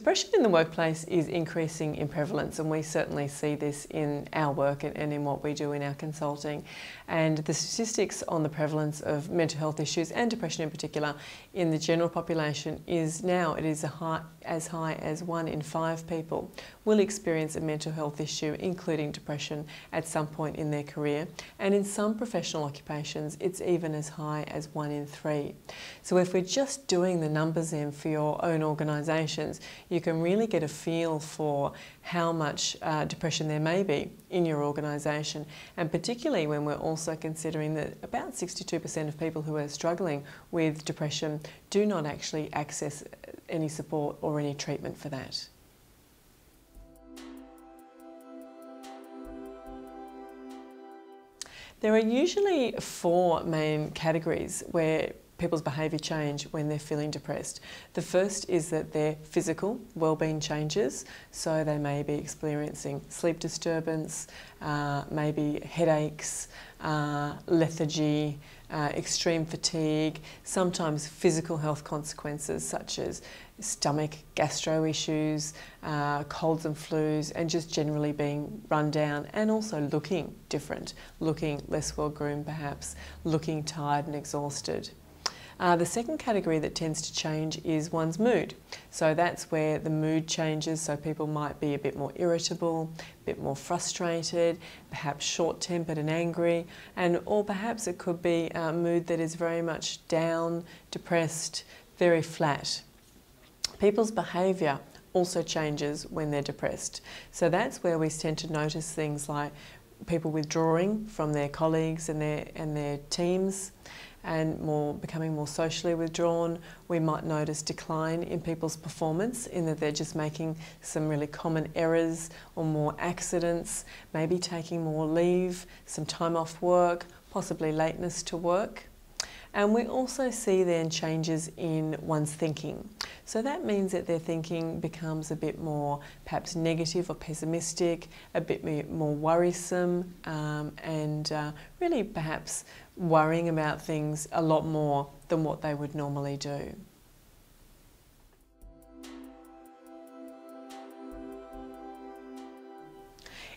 Depression in the workplace is increasing in prevalence, and we certainly see this in our work and in what we do in our consulting. And the statistics on the prevalence of mental health issues and depression in particular in the general population is now, it is as high as 1 in 5 people will experience a mental health issue, including depression, at some point in their career. And in some professional occupations, it's even as high as 1 in 3. So if we're just doing the numbers in for your own organisations, you can really get a feel for how much depression there may be in your organisation, and particularly when we're also considering that about 62% of people who are struggling with depression do not actually access any support or any treatment for that. There are usually 4 main categories where people's behaviour change when they're feeling depressed. The first is that their physical well-being changes, so they may be experiencing sleep disturbance, maybe headaches, lethargy, extreme fatigue, sometimes physical health consequences such as stomach, gastro issues, colds and flus, and just generally being run down and also looking different, looking less well groomed perhaps, looking tired and exhausted. The second category that tends to change is one's mood. So that's where the mood changes, so people might be a bit more irritable, a bit more frustrated, perhaps short-tempered and angry, or perhaps it could be a mood that is very much down, depressed, very flat. People's behaviour also changes when they're depressed. So that's where we tend to notice things like people withdrawing from their colleagues and their teams, and becoming more socially withdrawn. We might notice decline in people's performance in that they're just making some really common errors or more accidents, maybe taking more leave, some time off work, possibly lateness to work. And we also see then changes in one's thinking. So that means that their thinking becomes a bit more perhaps negative or pessimistic, a bit more worrisome, and really perhaps worrying about things a lot more than what they would normally do.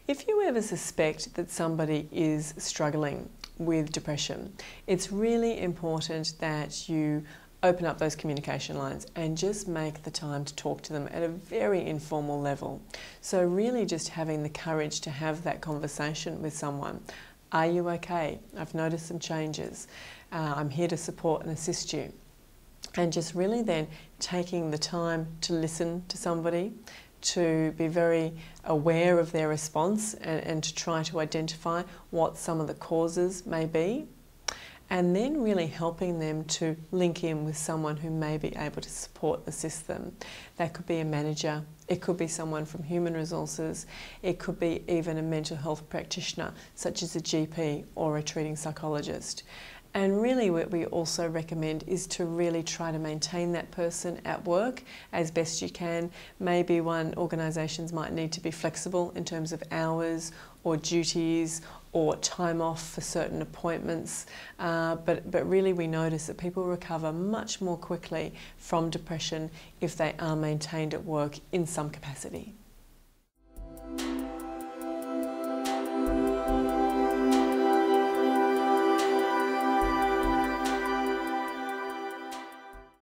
If you ever suspect that somebody is struggling with depression, it's really important that you open up those communication lines and just make the time to talk to them at a very informal level. So really just having the courage to have that conversation with someone. Are you okay? I've noticed some changes. I'm here to support and assist you. And just really then taking the time to listen to somebody, to be very aware of their response and to try to identify what some of the causes may be, and then really helping them to link in with someone who may be able to support, assist them. That could be a manager, it could be someone from human resources, it could be even a mental health practitioner such as a GP or a treating psychologist. And really what we also recommend is to really try to maintain that person at work as best you can. Maybe organisations might need to be flexible in terms of hours or duties or time off for certain appointments, but really we notice that people recover much more quickly from depression if they are maintained at work in some capacity.